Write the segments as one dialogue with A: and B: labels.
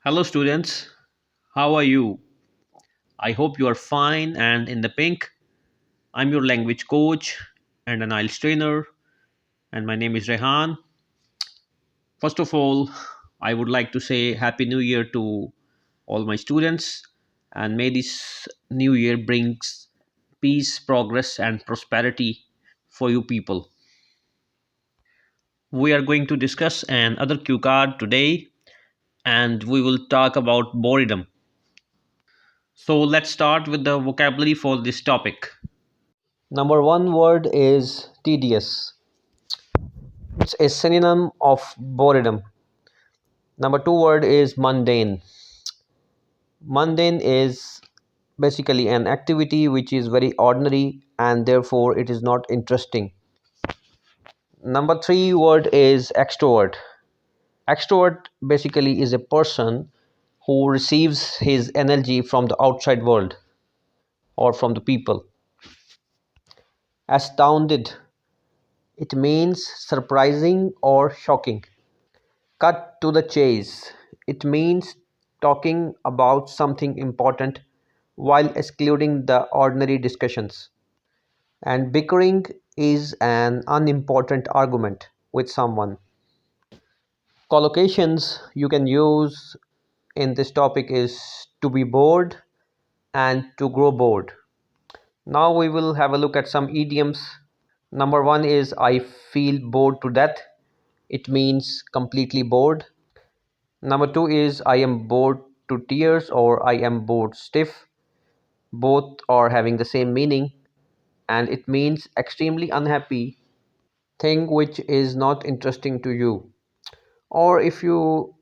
A: Hello, students. How are you? I hope you are fine and in the pink. I'm your language coach and an IELTS trainer, and my name is Rehan. First of all, I would like to say Happy New Year to all my students, and may this new year brings peace, progress, and prosperity for you people. We are going to discuss another cue card today, and we will talk about boredom. So let's start with the vocabulary for this topic. Number one word is tedious. It's a synonym of boredom. Number two word is mundane. Mundane is basically an activity which is very ordinary and therefore it is not interesting. Number three word is extrovert. Extrovert basically is a person who receives his energy from the outside world or from the people. Astounded. It means surprising or shocking. Cut to the chase. It means talking about something important while excluding the ordinary discussions. And bickering is an unimportant argument with someone. Collocations you can use in this topic is to be bored and to grow bored. Now we will have a look at some idioms. Number one is I feel bored to death. It means completely bored. Number two is I am bored to tears or I am bored stiff. Both are having the same meaning and it means extremely unhappy, thing which is not interesting to you. Or if you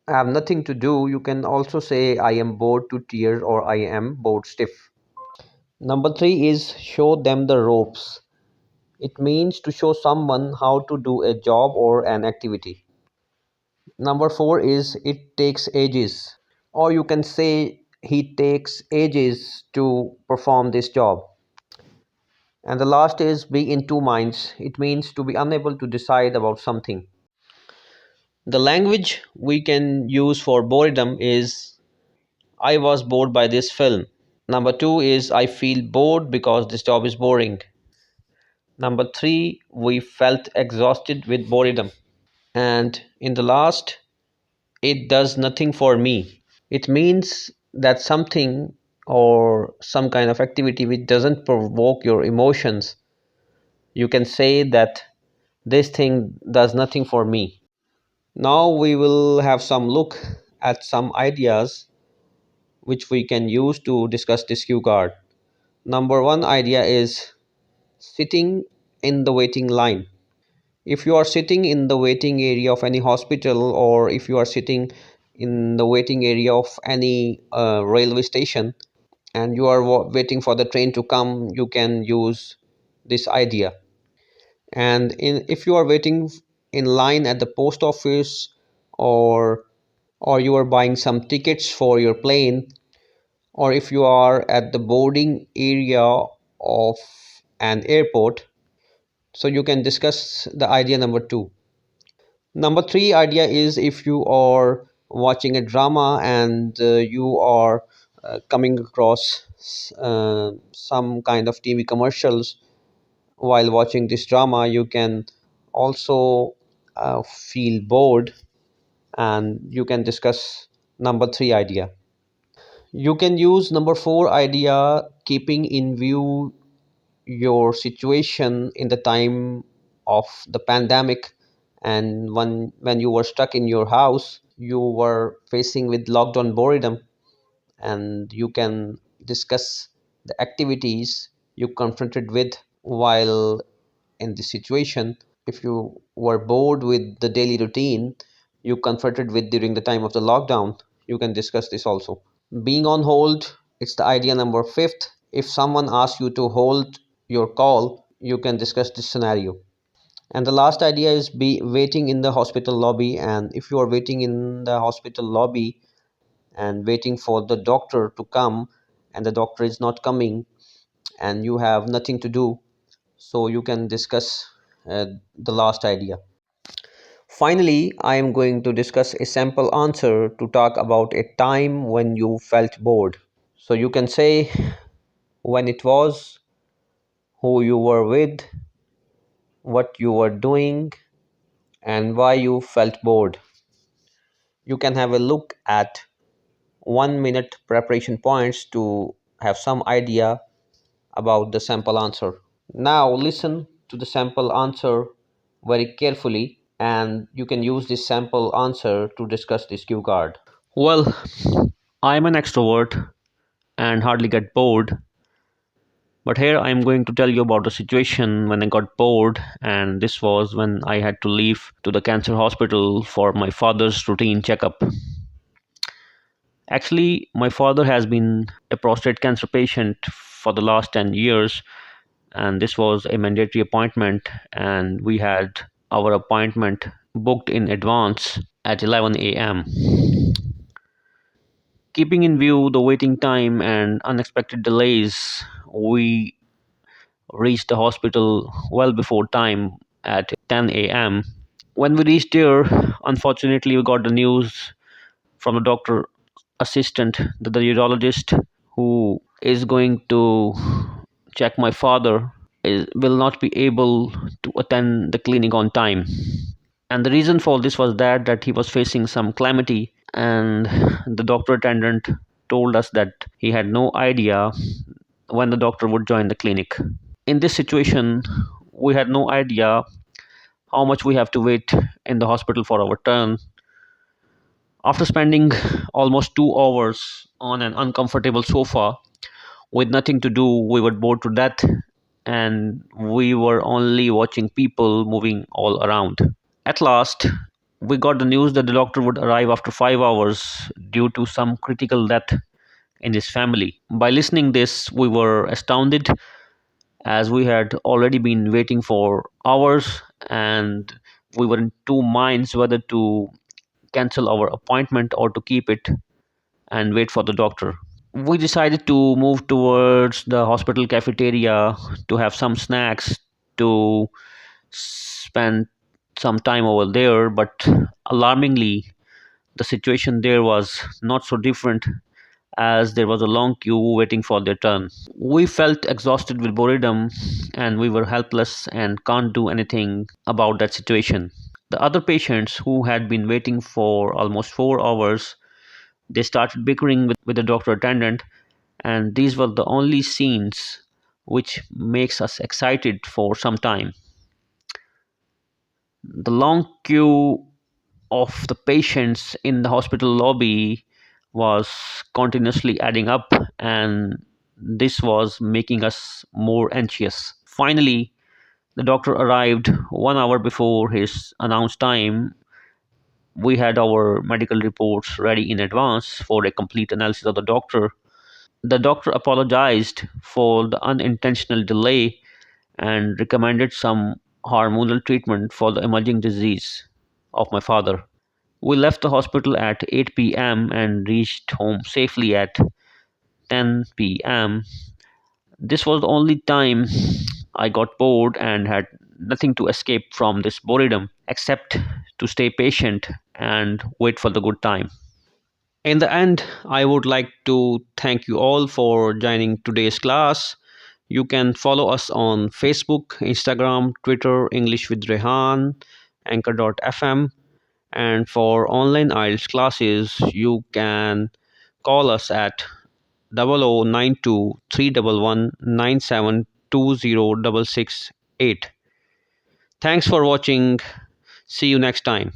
A: have nothing to do, you can also say I am bored to tears or I am bored stiff. Number three is show them the ropes. It means to show someone how to do a job or an activity. Number four is it takes ages. Or you can say he takes ages to perform this job. And the last is be in two minds. It means to be unable to decide about something. The language we can use for boredom is I was bored by this film. Number two is I feel bored because this job is boring. Number three, we felt exhausted with boredom. And in the last, it does nothing for me. It means that something or some kind of activity which doesn't provoke your emotions, you can say that this thing does nothing for me. Now we will have some look at some ideas which we can use to discuss this cue card. Number one idea is sitting in the waiting line. If you are sitting in the waiting area of any hospital or if you are sitting in the waiting area of any railway station and you are waiting for the train to come, you can use this idea. And if you are waiting in line at the post office or you are buying some tickets for your plane, or if you are at the boarding area of an airport, so you can discuss the idea number two. Number three idea is if you are watching a drama and you are coming across some kind of TV commercials while watching this drama, you can also feel bored and you can discuss number three idea. You can use number four idea, keeping in view your situation in the time of the pandemic, and when you were stuck in your house, you were facing with lockdown boredom, and you can discuss the activities you confronted with while in this situation. If you were bored with the daily routine you confronted with during the time of the lockdown, you can discuss this also. Being on hold, it's the idea number fifth. If someone asks you to hold your call, you can discuss this scenario. And the last idea is be waiting in the hospital lobby. And if you are waiting in the hospital lobby and waiting for the doctor to come and the doctor is not coming and you have nothing to do, so you can discuss uh, the last idea. Finally, I am going to discuss a sample answer to talk about a time when you felt bored. So you can say when it was, who you were with, what you were doing, and why you felt bored. You can have a look at 1 minute preparation points to have some idea about the sample answer. Now listen to the sample answer very carefully, and you can use this sample answer to discuss this cue card. Well, I'm an extrovert and hardly get bored, but here I'm going to tell you about a situation when I got bored, and this was when I had to leave to the cancer hospital for my father's routine checkup. Actually, my father has been a prostate cancer patient for the last 10 years, and this was a mandatory appointment, and we had our appointment booked in advance at 11 a.m. Keeping in view the waiting time and unexpected delays, we reached the hospital well before time at 10 a.m. When we reached there, unfortunately, we got the news from the doctor assistant that the urologist who is going to check my father will not be able to attend the clinic on time. And the reason for this was that he was facing some calamity, and the doctor attendant told us that he had no idea when the doctor would join the clinic. In this situation, we had no idea how much we have to wait in the hospital for our turn. After spending almost 2 hours on an uncomfortable sofa with nothing to do, we were bored to death, and we were only watching people moving all around. At last, we got the news that the doctor would arrive after 5 hours due to some critical death in his family. By listening this, we were astounded as we had already been waiting for hours, and we were in two minds whether to cancel our appointment or to keep it and wait for the doctor. We decided to move towards the hospital cafeteria to have some snacks, to spend some time over there, but alarmingly, the situation there was not so different, as there was a long queue waiting for their turn. We felt exhausted with boredom, and we were helpless and can't do anything about that situation. The other patients who had been waiting for almost 4 hours, they started bickering with the doctor attendant, and these were the only scenes which makes us excited for some time. The long queue of the patients in the hospital lobby was continuously adding up, and this was making us more anxious. Finally, the doctor arrived 1 hour before his announced time. We had our medical reports ready in advance for a complete analysis of the doctor. The doctor apologized for the unintentional delay and recommended some hormonal treatment for the emerging disease of my father. We left the hospital at 8 p.m. and reached home safely at 10 p.m. This was the only time I got bored and had nothing to escape from this boredom except to stay patient and wait for the good time. In the end, I would like to thank you all for joining today's class. You can follow us on Facebook, Instagram, Twitter, English with Rehan, Anchor.fm. And for online IELTS classes, you can call us at 0092 311 9720668. Thanks for watching. See you next time.